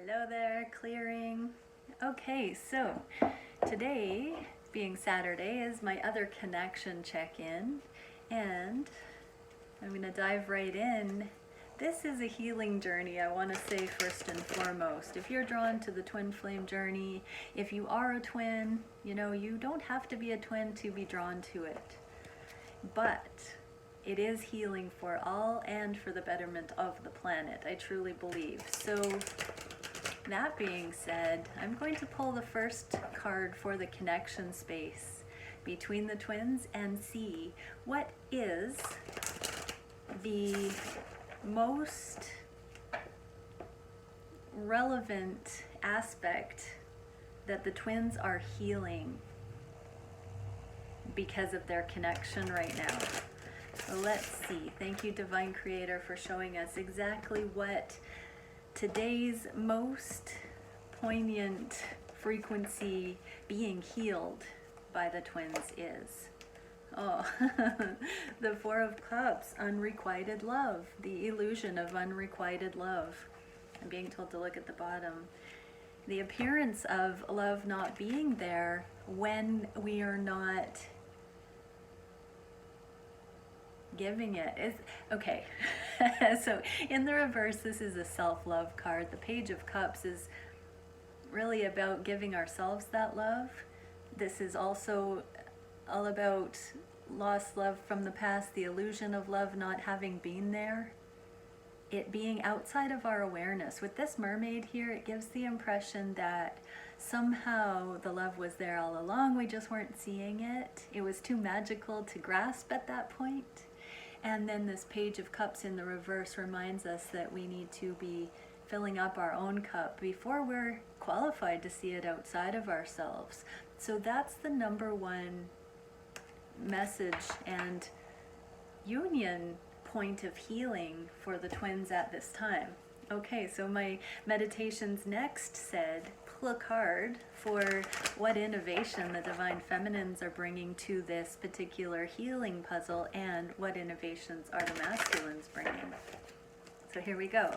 Hello there, clearing. Okay, so today, being Saturday, is my other connection check-in, and I'm going to dive right in. This is a healing journey, I want to say first and foremost. If you're drawn to the twin flame journey, if you are a twin, you don't have to be a twin to be drawn to it. But it is healing for all and for the betterment of the planet, I truly believe. So that being said, I'm going to pull the first card for the connection space between the twins and see what is the most relevant aspect that the twins are healing because of their connection right now. So let's see. Thank you, Divine Creator, for showing us exactly what today's most poignant frequency being healed by the twins is. Oh, the Four of Cups, unrequited love, the illusion of unrequited love. I'm being told to look at the bottom. The appearance of love not being there when we are not giving it is okay. So in the reverse, this is a self-love card. The Page of Cups is really about giving ourselves that love. This is also all about lost love from the past, the illusion of love not having been there, it being outside of our awareness. With this mermaid here, it gives the impression that somehow the love was there all along, we just weren't seeing it. It was too magical to grasp at that point. And then this Page of Cups in the reverse reminds us that we need to be filling up our own cup before we're qualified to see it outside of ourselves. So that's the number one message and union point of healing for the twins at this time. Okay, so my meditations next said, pull a card for what innovation the Divine Feminines are bringing to this particular healing puzzle and what innovations are the Masculines bringing. So here we go.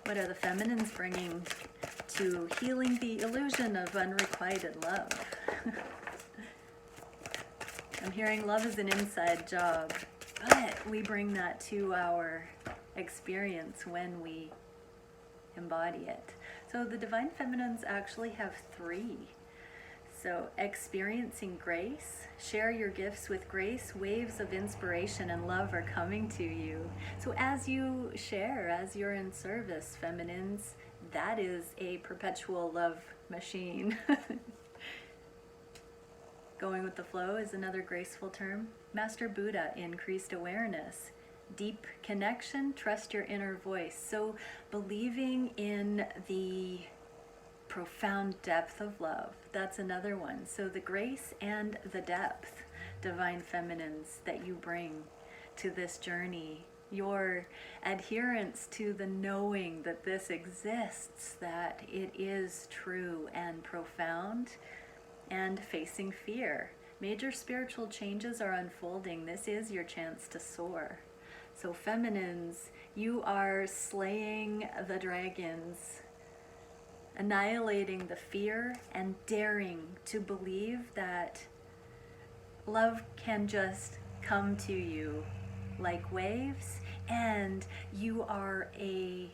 What are the Feminines bringing to healing the illusion of unrequited love? I'm hearing love is an inside job, but we bring that to our experience when we embody it. So the Divine Feminines actually have three. So experiencing grace, share your gifts with grace, waves of inspiration and love are coming to you. So as you share, as you're in service, Feminines, that is a perpetual love machine. Going with the flow is another graceful term. Master Buddha, increased awareness. Deep connection, trust your inner voice. So believing in the profound depth of love, that's another one. So the grace and the depth, Divine Feminines, that you bring to this journey, your adherence to the knowing that this exists, that it is true and profound, and facing fear. Major spiritual changes are unfolding. This is your chance to soar. So Feminines, you are slaying the dragons, annihilating the fear, and daring to believe that love can just come to you like waves, and you are a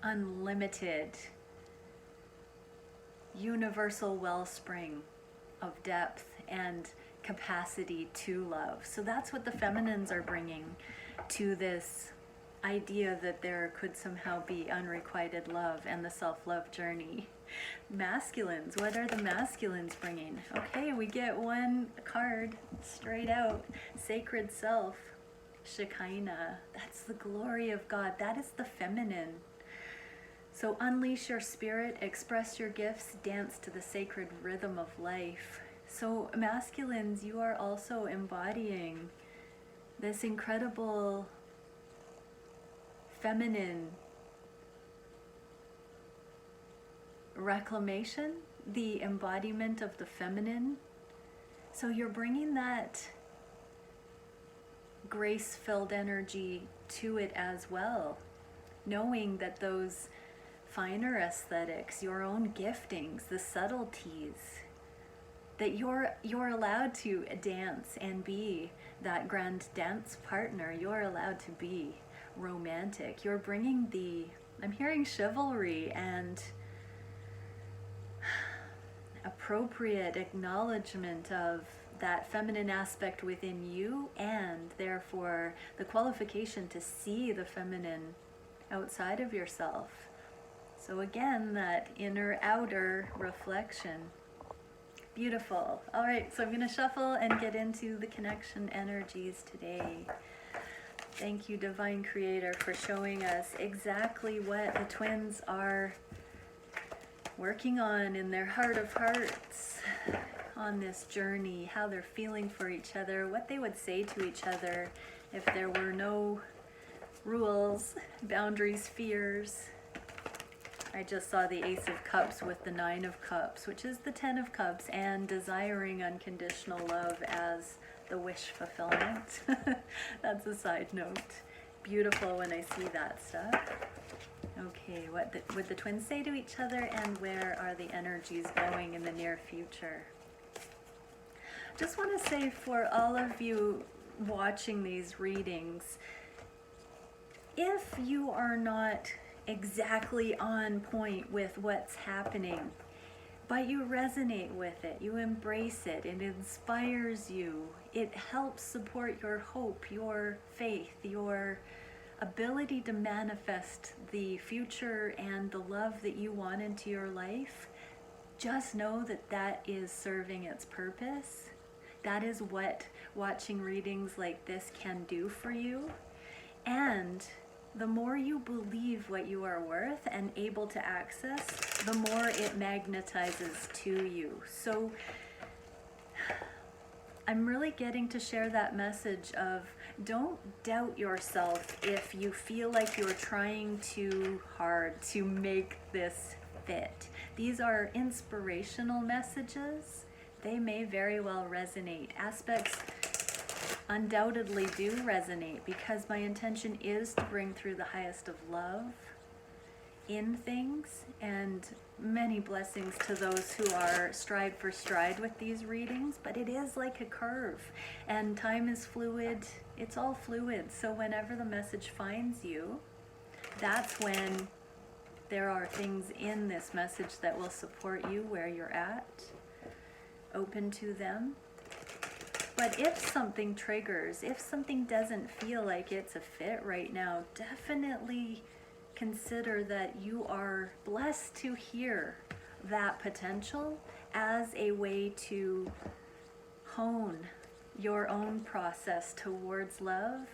unlimited universal wellspring of depth and capacity to love. So that's what the Feminines are bringing to this idea that there could somehow be unrequited love and the self-love journey. Masculines, what are the Masculines bringing? Okay, we get one card straight out, Sacred Self, Shekinah. That's the glory of God. That is the feminine. So unleash your spirit, express your gifts, dance to the sacred rhythm of life. So Masculines, you are also embodying this incredible feminine reclamation, the embodiment of the feminine. So you're bringing that grace-filled energy to it as well, knowing that those finer aesthetics, your own giftings, the subtleties, that you're allowed to dance and be that grand dance partner. You're allowed to be romantic. You're bringing I'm hearing chivalry and appropriate acknowledgement of that feminine aspect within you, and therefore the qualification to see the feminine outside of yourself. So again, that inner outer reflection. Beautiful. All right, so I'm going to shuffle and get into the connection energies today. Thank you, Divine Creator, for showing us exactly what the twins are working on in their heart of hearts on this journey, how they're feeling for each other, what they would say to each other if there were no rules, boundaries, fears. I just saw the Ace of Cups with the Nine of Cups, which is the Ten of Cups, and desiring unconditional love as the wish fulfillment. That's a side note. Beautiful when I see that stuff. Okay, what would the twins say to each other, and where are the energies going in the near future? Just want to say, for all of you watching these readings, if you are not exactly on point with what's happening, but you resonate with it, you embrace it, it inspires you, it helps support your hope, your faith, your ability to manifest the future and the love that you want into your life, just know that that is serving its purpose. That is what watching readings like this can do for you. And the more you believe what you are worth and able to access, the more it magnetizes to you. So I'm really getting to share that message of, don't doubt yourself if you feel like you're trying too hard to make this fit. These are inspirational messages. They may very well resonate. Aspects undoubtedly do resonate, because my intention is to bring through the highest of love in things, and many blessings to those who are stride for stride with these readings. But it is like a curve, and time is fluid. It's all fluid. So whenever the message finds you, that's when there are things in this message that will support you where you're at. Open to them. But if something triggers, if something doesn't feel like it's a fit right now, definitely consider that you are blessed to hear that potential as a way to hone your own process towards love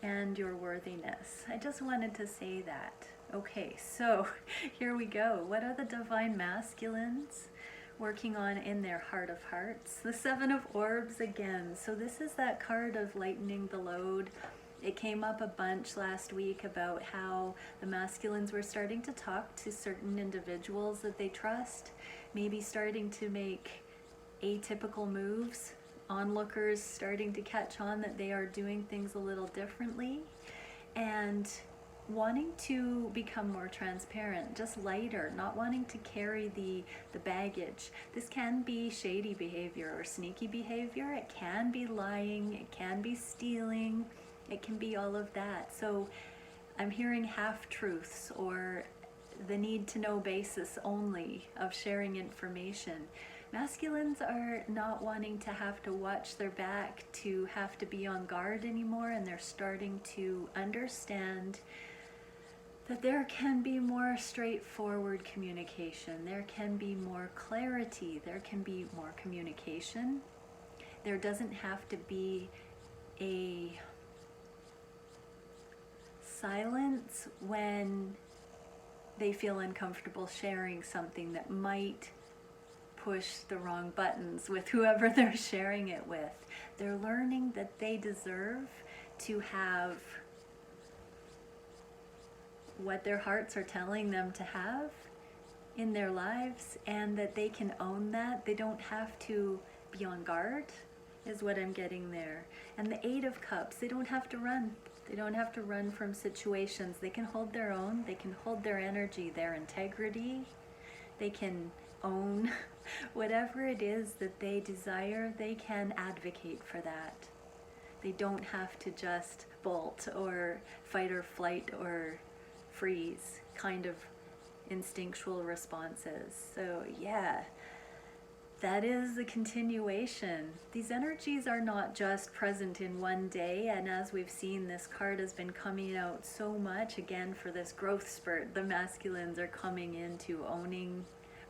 and your worthiness. I just wanted to say that. Okay, so here we go. What are the divine masculines working on in their heart of hearts? The Seven of Orbs again. So this is that card of lightening the load. It came up a bunch last week about how the masculines were starting to talk to certain individuals that they trust, maybe starting to make atypical moves, onlookers starting to catch on that they are doing things a little differently, and wanting to become more transparent, just lighter, not wanting to carry the baggage. This can be shady behavior or sneaky behavior. It can be lying, it can be stealing, it can be all of that. So I'm hearing half-truths or the need-to-know basis only of sharing information. Masculines are not wanting to have to watch their back, to have to be on guard anymore, and they're starting to understand that there can be more straightforward communication, there can be more clarity, there can be more communication. There doesn't have to be a silence when they feel uncomfortable sharing something that might push the wrong buttons with whoever they're sharing it with. They're learning that they deserve to have what their hearts are telling them to have in their lives, and that they can own that. They don't have to be on guard, is what I'm getting there. And the Eight of Cups, they don't have to run. They don't have to run from situations. They can hold their own. They can hold their energy, their integrity. They can own whatever it is that they desire. They can advocate for that. They don't have to just bolt or fight or flight or freeze kind of instinctual responses. So yeah, that is the continuation. These energies are not just present in one day, and as we've seen, this card has been coming out so much again for this growth spurt. The masculines are coming into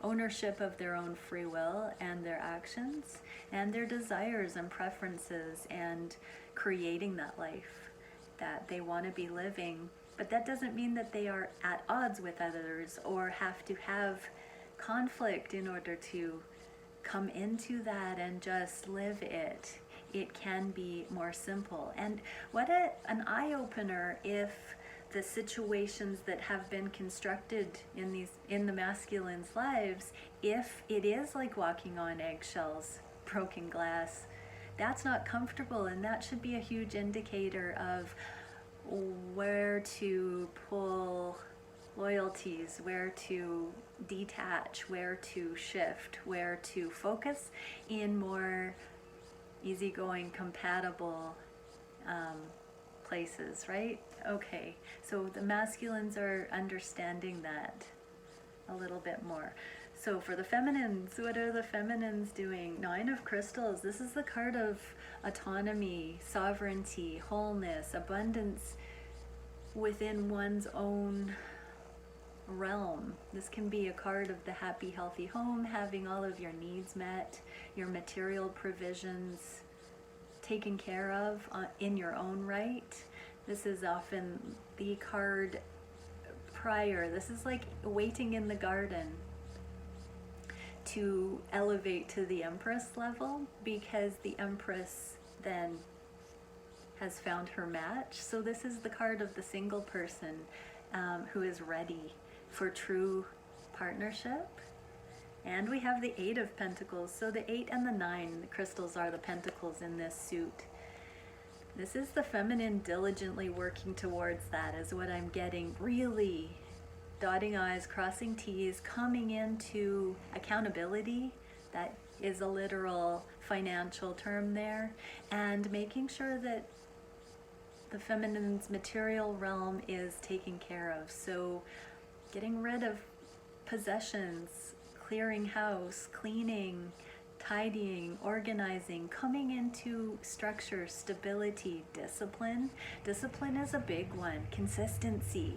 ownership of their own free will and their actions and their desires and preferences, and creating that life that they want to be living. But that doesn't mean that they are at odds with others or have to have conflict in order to come into that and just live it. It can be more simple. And what an eye-opener if the situations that have been constructed in the masculine's lives, if it is like walking on eggshells, broken glass, that's not comfortable, and that should be a huge indicator of where to pull loyalties, where to detach, where to shift, where to focus in more easygoing, compatible places, right? Okay, so the masculines are understanding that a little bit more. So for the feminines, what are the feminines doing? Nine of Crystals. This is the card of autonomy, sovereignty, wholeness, abundance within one's own realm. This can be a card of the happy, healthy home, having all of your needs met, your material provisions taken care of in your own right. This is often the card prior. This is like waiting in the garden to elevate to the Empress level, because the Empress then has found her match. So this is the card of the single person who is ready for true partnership. And we have the Eight of Pentacles. So the 8 and the 9, the crystals are the pentacles in this suit. This is the feminine diligently working towards that, is what I'm getting. Really dotting I's, crossing T's, coming into accountability. That is a literal financial term there. And making sure that the feminine's material realm is taken care of. So getting rid of possessions, clearing house, cleaning, tidying, organizing, coming into structure, stability, discipline. Discipline is a big one. Consistency.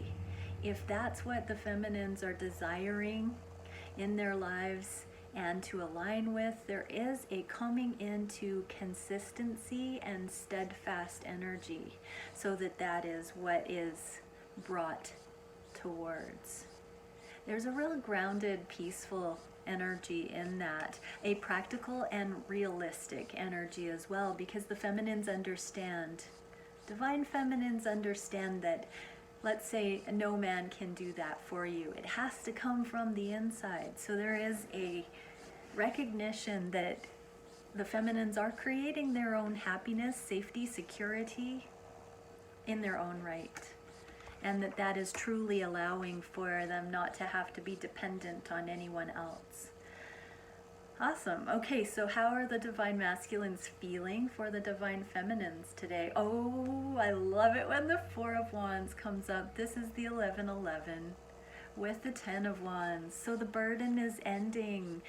If that's what the feminines are desiring in their lives and to align with, there is a coming into consistency and steadfast energy, so that is what is brought towards. There's a real grounded, peaceful energy in that, a practical and realistic energy as well, because the feminines understand, divine feminines understand that, let's say, no man can do that for you. It has to come from the inside. So there is a recognition that the feminines are creating their own happiness, safety, security in their own right. And that is truly allowing for them not to have to be dependent on anyone else. Awesome. Okay, so how are the divine masculines feeling for the divine feminines today? Oh, I love it when the Four of Wands comes up. This is the 1111 with the 10 of Wands. So the burden is ending.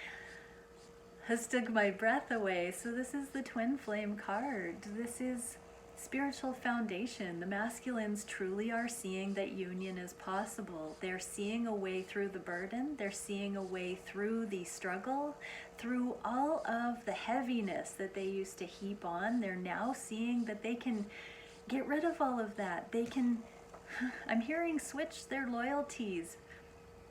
Has took my breath away. So this is the twin flame card. This is spiritual foundation. The masculines truly are seeing that union is possible. They're seeing a way through the burden. They're seeing a way through the struggle, through all of the heaviness that they used to heap on. They're now seeing that they can get rid of all of that. They can, I'm hearing, switch their loyalties.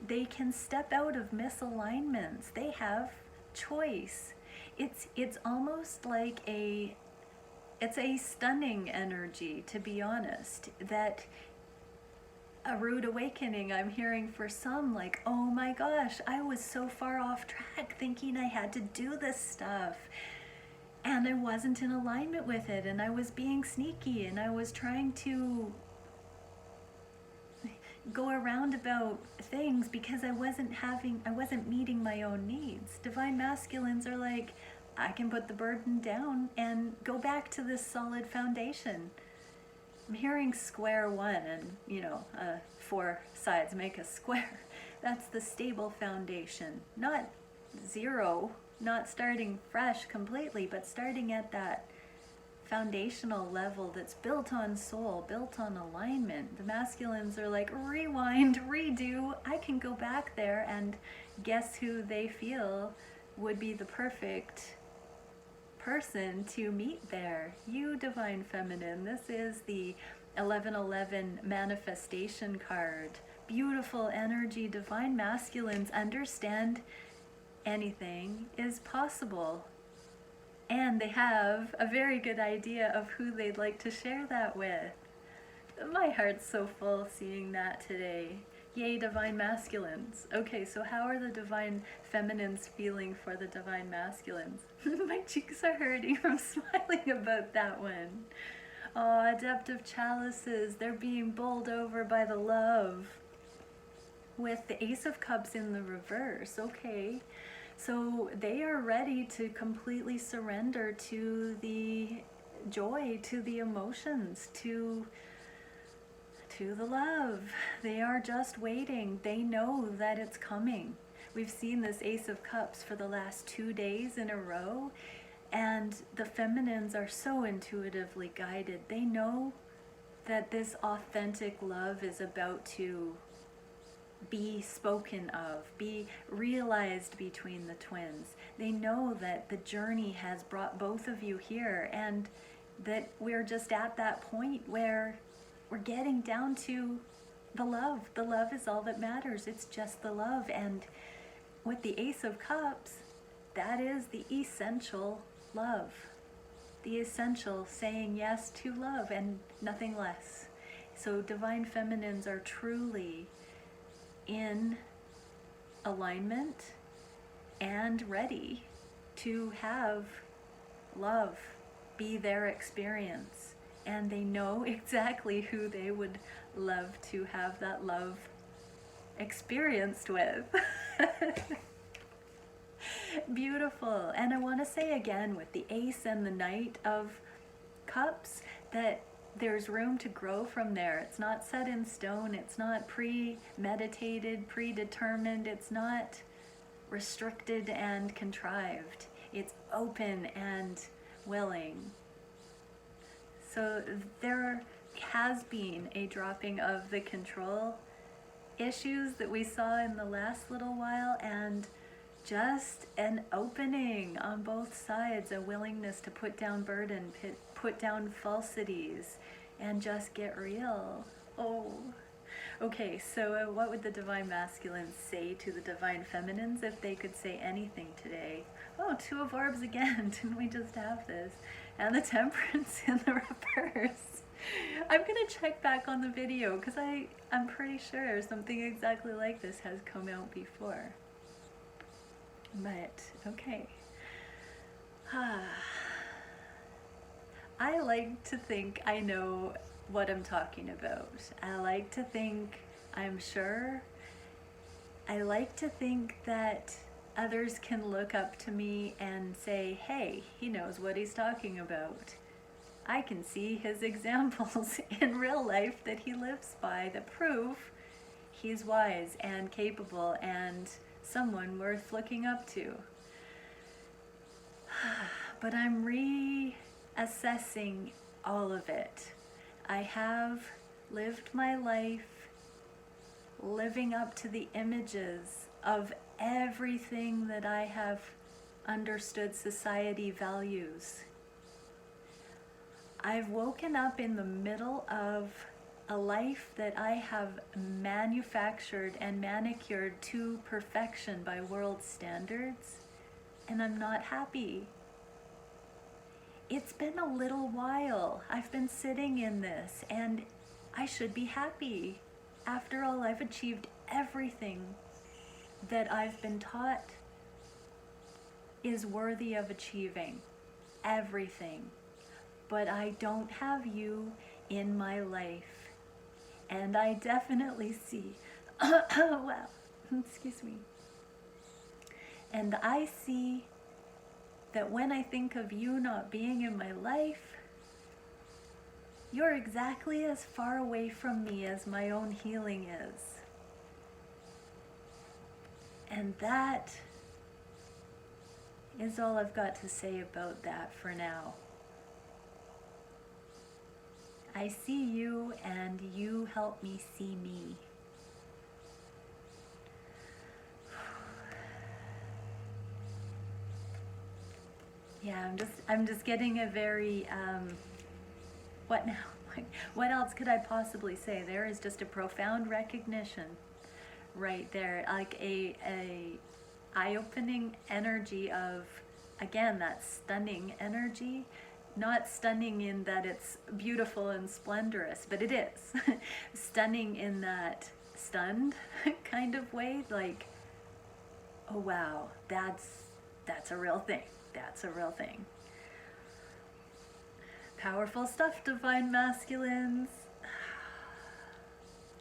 They can step out of misalignments. They have choice. It's almost like it's a stunning energy, to be honest, that a rude awakening I'm hearing for some, like, oh my gosh, I was so far off track thinking I had to do this stuff. and I wasn't in alignment with it, and I was being sneaky, and I was trying to go around about things because I wasn't meeting my own needs. Divine masculines are like, I can put the burden down and go back to this solid foundation. I'm hearing square one, and four sides make a square. That's the stable foundation, not zero, not starting fresh completely, but starting at that foundational level that's built on soul, built on alignment. The masculines are like, rewind, redo. I can go back there, and guess who they feel would be the perfect person to meet there? You, Divine Feminine. This is the 1111 manifestation card. Beautiful energy. Divine masculines understand anything is possible, and they have a very good idea of who they'd like to share that with. My heart's so full seeing that today. Yay, Divine Masculines. Okay, so how are the Divine Feminines feeling for the Divine Masculines? My cheeks are hurting from smiling about that one. Oh, Adept of Chalices, they're being bowled over by the love. With the Ace of Cups in the reverse, okay. So they are ready to completely surrender to the joy, to the emotions, to the love. They are just waiting. They know that it's coming. We've seen this Ace of Cups for the last 2 days in a row, and the feminines are so intuitively guided. They know that this authentic love is about to be spoken of, be realized between the twins. They know that the journey has brought both of you here, and that we're just at that point where we're getting down to the love. The love is all that matters. It's just the love. And with the Ace of Cups, that is the essential love. The essential saying yes to love and nothing less. So Divine Feminines are truly in alignment and ready to have love be their experience. And they know exactly who they would love to have that love experienced with. Beautiful. And I want to say again, with the Ace and the Knight of Cups, that there's room to grow from there. It's not set in stone. It's not premeditated, predetermined. It's not restricted and contrived. It's open and willing. So there has been a dropping of the control issues that we saw in the last little while, and just an opening on both sides, a willingness to put down burden, put down falsities, and just get real. Oh, okay, so what would the Divine Masculines say to the Divine Feminines if they could say anything today? Oh, Two of Orbs again. Didn't we just have this? And the Temperance in the reverse. I'm gonna check back on the video because I'm pretty sure something exactly like this has come out before. But, okay. I like to think I know what I'm talking about. I like to think I'm sure. I like to think that others can look up to me and say, hey, he knows what he's talking about. I can see his examples in real life that he lives by that prove he's wise and capable and someone worth looking up to. But I'm reassessing all of it. I have lived my life living up to the images of everything that I have understood society values. I've woken up in the middle of a life that I have manufactured and manicured to perfection by world standards, and I'm not happy. It's been a little while. I've been sitting in this, and I should be happy. After all, I've achieved everything that I've been taught is worthy of achieving. everything, but I don't have you in my life. And I definitely see, wow, excuse me. And I see that when I think of you not being in my life, you're exactly as far away from me as my own healing is. And that is all I've got to say about that for now. I see you and you help me see me. Yeah, I'm just getting a very, what now? What else could I possibly say? There is just a profound recognition right there, like a eye-opening energy of, again, that stunning energy. Not stunning in that it's beautiful and splendorous, but it is. Stunning in that stunned kind of way, like, oh wow, that's a real thing. That's a real thing. Powerful stuff, Divine Masculines.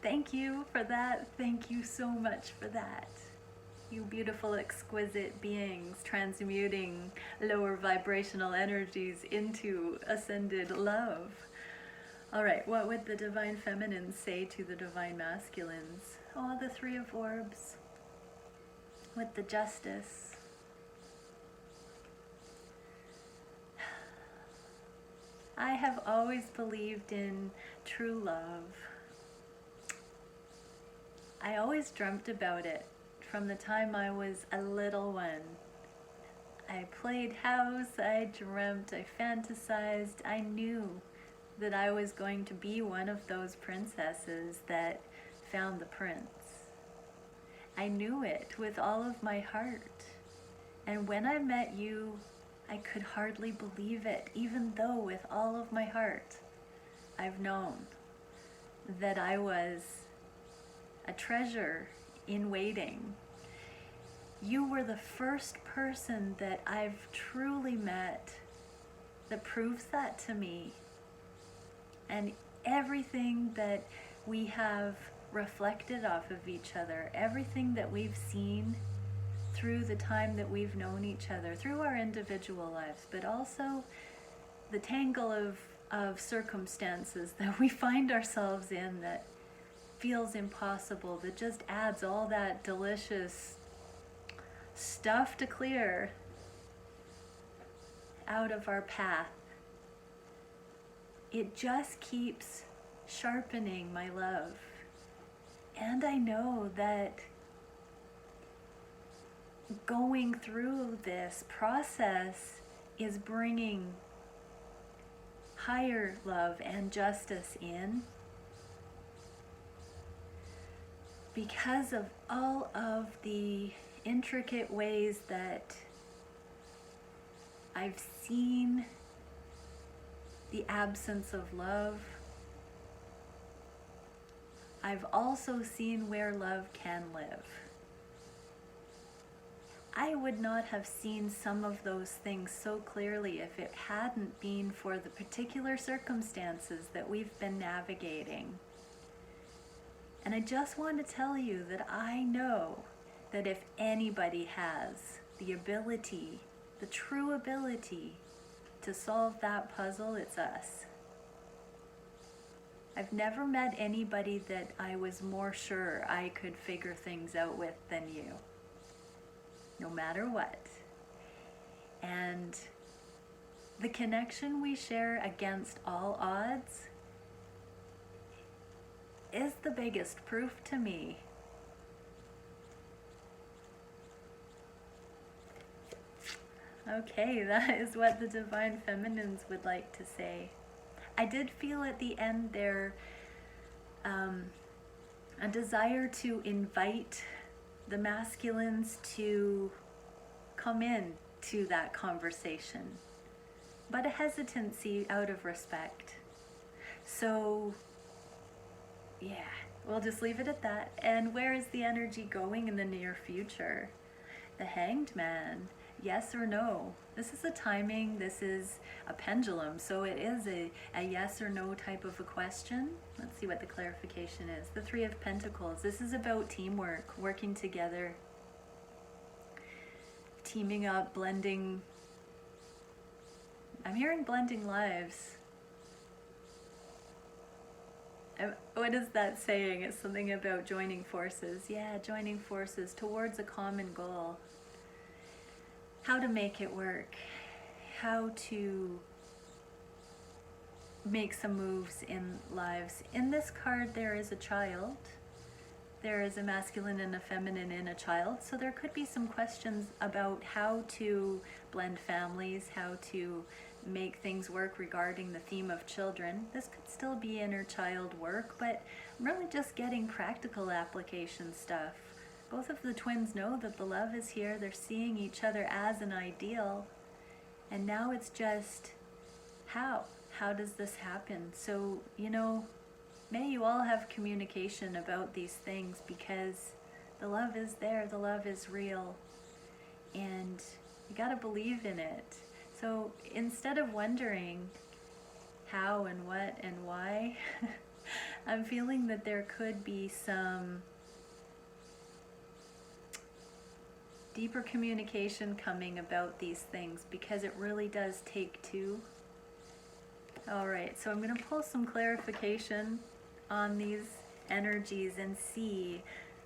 Thank you for that. Thank you so much for that. You beautiful, exquisite beings transmuting lower vibrational energies into ascended love. All right, what would the Divine Feminines say to the Divine Masculines? Oh, the Three of Orbs with the Justice. I have always believed in true love. I always dreamt about it. From the time I was a little one. I played house, I dreamt, I fantasized, I knew that I was going to be one of those princesses that found the prince. I knew it with all of my heart. And when I met you, I could hardly believe it, even though with all of my heart, I've known that I was a treasure in waiting. You were the first person that I've truly met that proves that to me. And everything that we have reflected off of each other, everything that we've seen through the time that we've known each other, through our individual lives, but also the tangle of circumstances that we find ourselves in that feels impossible, that just adds all that delicious stuff to clear out of our path. It just keeps sharpening my love. And I know that going through this process is bringing higher love and justice in, because of all of the intricate ways that I've seen the absence of love. I've also seen where love can live. I would not have seen some of those things so clearly if it hadn't been for the particular circumstances that we've been navigating. And I just want to tell you that I know that if anybody has the ability, the true ability to solve that puzzle, it's us. I've never met anybody that I was more sure I could figure things out with than you, no matter what. And the connection we share against all odds is the biggest proof to me. Okay, that is what the Divine Feminines would like to say. I did feel at the end there a desire to invite the masculines to come in to that conversation, but a hesitancy out of respect. So yeah, we'll just leave it at that. And where is the energy going in the near future? The Hanged Man. Yes or no? This is a timing, this is a pendulum, so it is a yes or no type of a question. Let's see what the clarification is. The Three of Pentacles. This is about teamwork, working together, teaming up, blending. I'm hearing blending lives. What is that saying? It's something about joining forces. Yeah, joining forces towards a common goal. How to make it work. How to make some moves in lives. In this card, there is a child. There is a masculine and a feminine in a child. So there could be some questions about how to blend families, how to make things work regarding the theme of children. This could still be inner child work, but I'm really just getting practical application stuff. Both of the twins know that the love is here. They're seeing each other as an ideal. And now it's just how? How does this happen? So, you know, may you all have communication about these things, because the love is there, the love is real, and you gotta believe in it. So instead of wondering how and what and why, I'm feeling that there could be some deeper communication coming about these things, because it really does take two. All right, so I'm going to pull some clarification on these energies and see.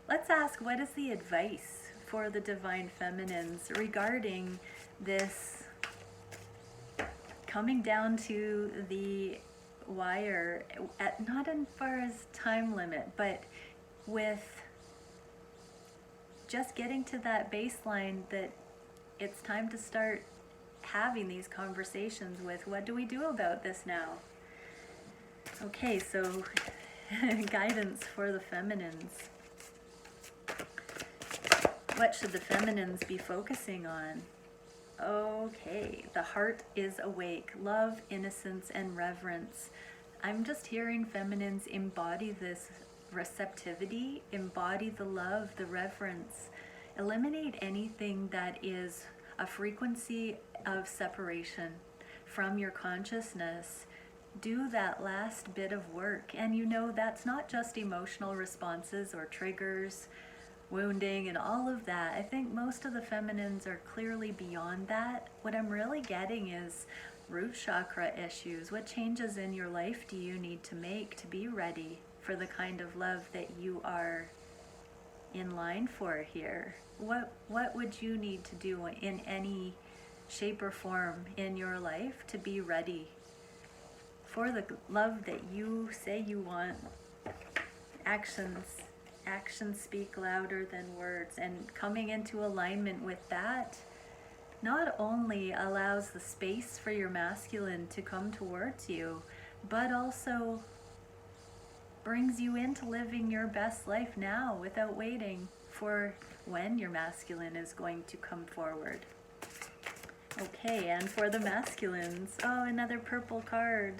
Let's ask, what is the advice for the divine feminines regarding this coming down to the wire, at not as far as time limit, but with just getting to that baseline that it's time to start having these conversations with, what do we do about this now? Okay, so guidance for the feminines. What should the feminines be focusing on? Okay, the heart is awake. Love, innocence, and reverence. I'm just hearing feminines embody this receptivity, embody the love, the reverence. Eliminate anything that is a frequency of separation from your consciousness. Do that last bit of work. And you know, that's not just emotional responses or triggers, wounding and all of that. I think most of the feminines are clearly beyond that. What I'm really getting is root chakra issues. What changes in your life do you need to make to be ready for the kind of love that you are in line for here? What would you need to do in any shape or form in your life to be ready for the love that you say you want? Actions speak louder than words, and coming into alignment with that not only allows the space for your masculine to come towards you, but also brings you into living your best life now without waiting for when your masculine is going to come forward. Okay, and for the masculines, oh, another purple card.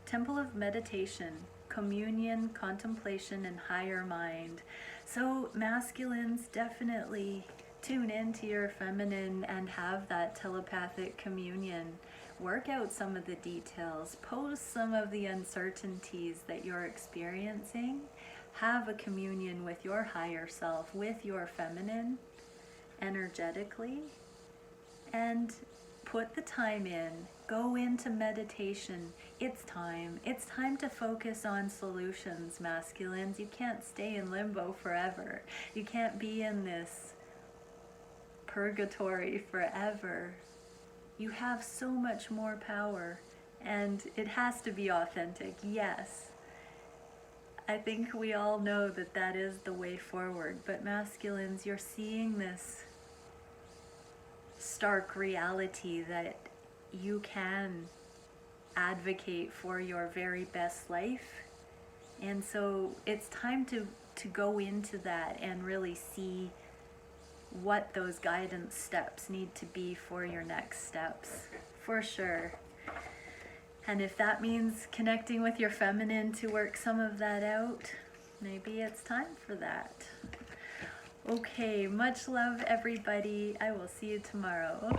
Temple of Meditation, Communion, Contemplation, and Higher Mind. So masculines, definitely tune into your feminine and have that telepathic communion. Work out some of the details, pose some of the uncertainties that you're experiencing. Have a communion with your higher self, with your feminine, energetically, and put the time in. Go into meditation. It's time. It's time to focus on solutions, masculines. You can't stay in limbo forever. You can't be in this purgatory forever. You have so much more power, and it has to be authentic, yes. I think we all know that that is the way forward, but masculines, you're seeing this stark reality that you can advocate for your very best life. And so it's time to go into that and really see what those guidance steps need to be for your next steps, for sure. And if that means connecting with your feminine to work some of that out, maybe it's time for that. Okay, much love, everybody. I will see you tomorrow.